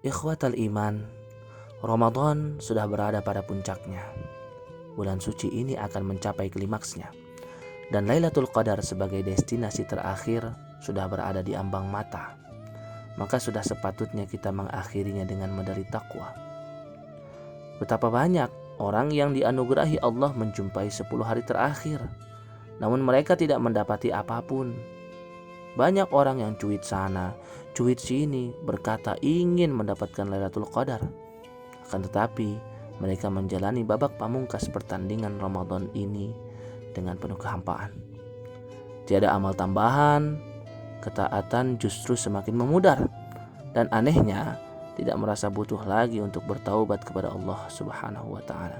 Ikhwatal iman, Ramadan sudah berada pada puncaknya. Bulan suci ini akan mencapai klimaksnya. Dan Lailatul Qadar sebagai destinasi terakhir sudah berada di ambang mata. Maka sudah sepatutnya kita mengakhirinya dengan medali takwa. Betapa banyak orang yang dianugerahi Allah menjumpai 10 hari terakhir, namun mereka tidak mendapati apapun. Banyak orang yang cuit sana, cuit sini, berkata ingin mendapatkan Lailatul Qadar. Akan tetapi, mereka menjalani babak pamungkas pertandingan Ramadan ini dengan penuh kehampaan. Tiada amal tambahan, ketaatan justru semakin memudar. Dan anehnya, tidak merasa butuh lagi untuk bertaubat kepada Allah Subhanahu wa Ta'ala.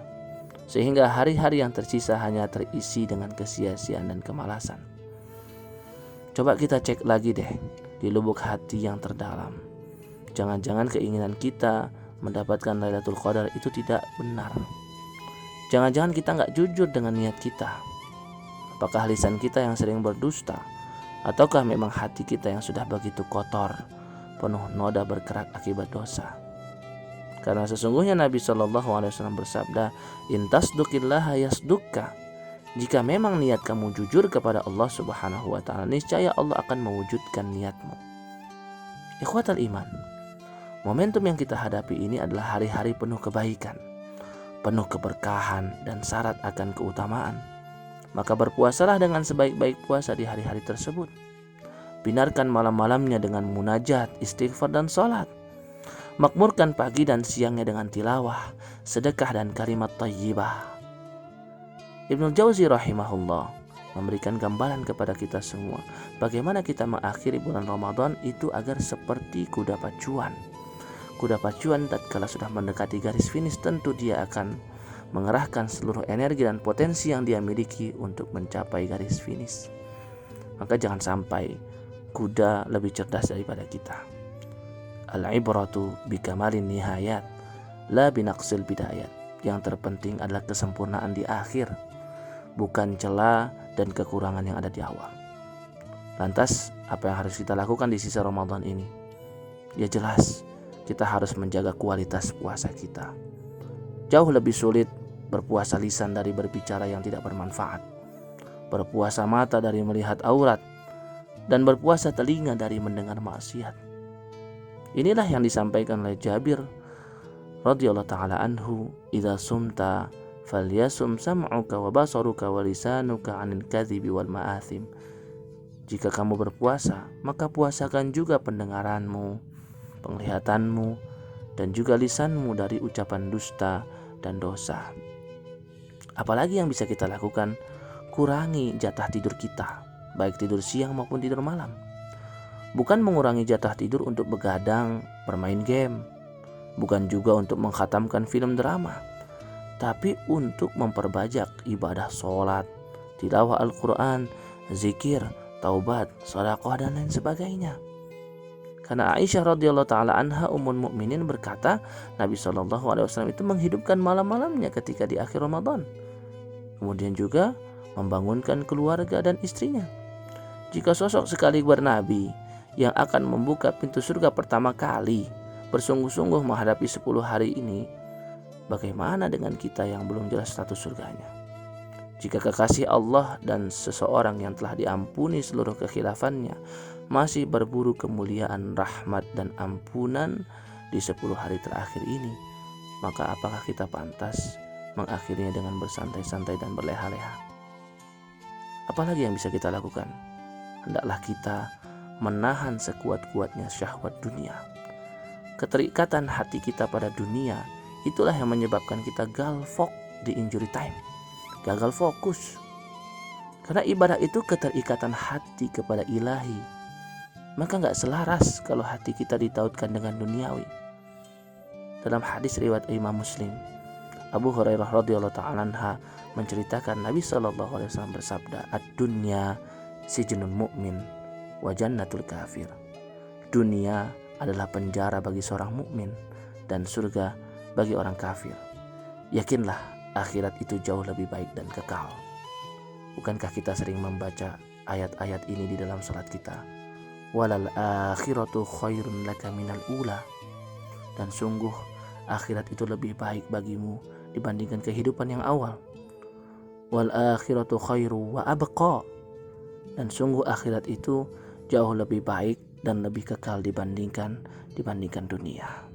Sehingga hari-hari yang tersisa hanya terisi dengan kesia-siaan dan kemalasan. Coba kita cek lagi deh di lubuk hati yang terdalam. Jangan-jangan keinginan kita mendapatkan Lailatul Qadar itu tidak benar. Jangan-jangan kita nggak jujur dengan niat kita. Apakah lisan kita yang sering berdusta, ataukah memang hati kita yang sudah begitu kotor, penuh noda berkerak akibat dosa? Karena sesungguhnya Nabi SAW bersabda, "Intasduqillaha yasdukka." Jika memang niat kamu jujur kepada Allah Subhanahu wa Ta'ala, niscaya Allah akan mewujudkan niatmu. Ikhwatal iman, momentum yang kita hadapi ini adalah hari-hari penuh kebaikan, penuh keberkahan dan syarat akan keutamaan. Maka berpuasalah dengan sebaik-baik puasa di hari-hari tersebut. Binarkan malam-malamnya dengan munajat, istighfar dan sholat. Makmurkan pagi dan siangnya dengan tilawah, sedekah dan kalimat thayyibah. Ibnu Jauzi rahimahullah memberikan gambaran kepada kita semua bagaimana kita mengakhiri bulan Ramadan itu agar seperti kuda pacuan. Kuda pacuan tatkala sudah mendekati garis finish, tentu dia akan mengerahkan seluruh energi dan potensi yang dia miliki untuk mencapai garis finish. Maka jangan sampai kuda lebih cerdas daripada kita. Al-ibratu bikamalin nihayat, la binaqsil bidayat. Yang terpenting adalah kesempurnaan di akhir, bukan celah dan kekurangan yang ada di awal. Lantas, apa yang harus kita lakukan di sisa Ramadan ini? Ya jelas, kita harus menjaga kualitas puasa kita. Jauh lebih sulit berpuasa lisan dari berbicara yang tidak bermanfaat, berpuasa mata dari melihat aurat, dan berpuasa telinga dari mendengar maksiat. Inilah yang disampaikan oleh Jabir radhiyallahu ta'ala anhu, "Idza sumta falyasum sam'uka wa basaruka wa lisanuka 'anil kadhibi wal ma'athim." Jika kamu berpuasa, maka puasakan juga pendengaranmu, penglihatanmu, dan juga lisanmu dari ucapan dusta dan dosa. Apalagi yang bisa kita lakukan? Kurangi jatah tidur kita, baik tidur siang maupun tidur malam. Bukan mengurangi jatah tidur untuk begadang, bermain game, bukan juga untuk mengkhatamkan film drama, tapi untuk memperbajak ibadah sholat, tilawah Al-Quran, zikir, taubat, sedekah dan lain sebagainya. Karena Aisyah radhiyallahu ta'ala anha ummul mukminin berkata, Nabi SAW itu menghidupkan malam-malamnya ketika di akhir Ramadan. Kemudian juga membangunkan keluarga dan istrinya. Jika sosok sekali bernabi yang akan membuka pintu surga pertama kali bersungguh-sungguh menghadapi 10 hari ini, bagaimana dengan kita yang belum jelas status surganya? Jika kekasih Allah dan seseorang yang telah diampuni seluruh kekhilafannya masih berburu kemuliaan, rahmat dan ampunan di 10 hari terakhir ini, maka apakah kita pantas mengakhirinya dengan bersantai-santai dan berleha-leha? Apalagi yang bisa kita lakukan? Hendaklah kita menahan sekuat-kuatnya syahwat dunia. Keterikatan hati kita pada dunia itulah yang menyebabkan kita galvok di injury time, gagal fokus. Karena ibadah itu keterikatan hati kepada ilahi, maka gak selaras kalau hati kita ditautkan dengan duniawi. Dalam hadis riwayat Imam Muslim, Abu Hurairah radhiyallahu ta'ala anha menceritakan Nabi SAW bersabda, "Ad-dunya sijnul mu'min wa jannatul kafir." Dunia adalah penjara bagi seorang mukmin dan surga bagi orang kafir. Yakinlah akhirat itu jauh lebih baik dan kekal. Bukankah kita sering membaca ayat-ayat ini di dalam salat kita? Walal akhiratu khairun laka minal ula. dan sungguh akhirat itu lebih baik bagimu dibandingkan kehidupan yang awal. Wal akhiratu khairu wa abqa, dan sungguh akhirat itu jauh lebih baik dan lebih kekal dibandingkan dunia.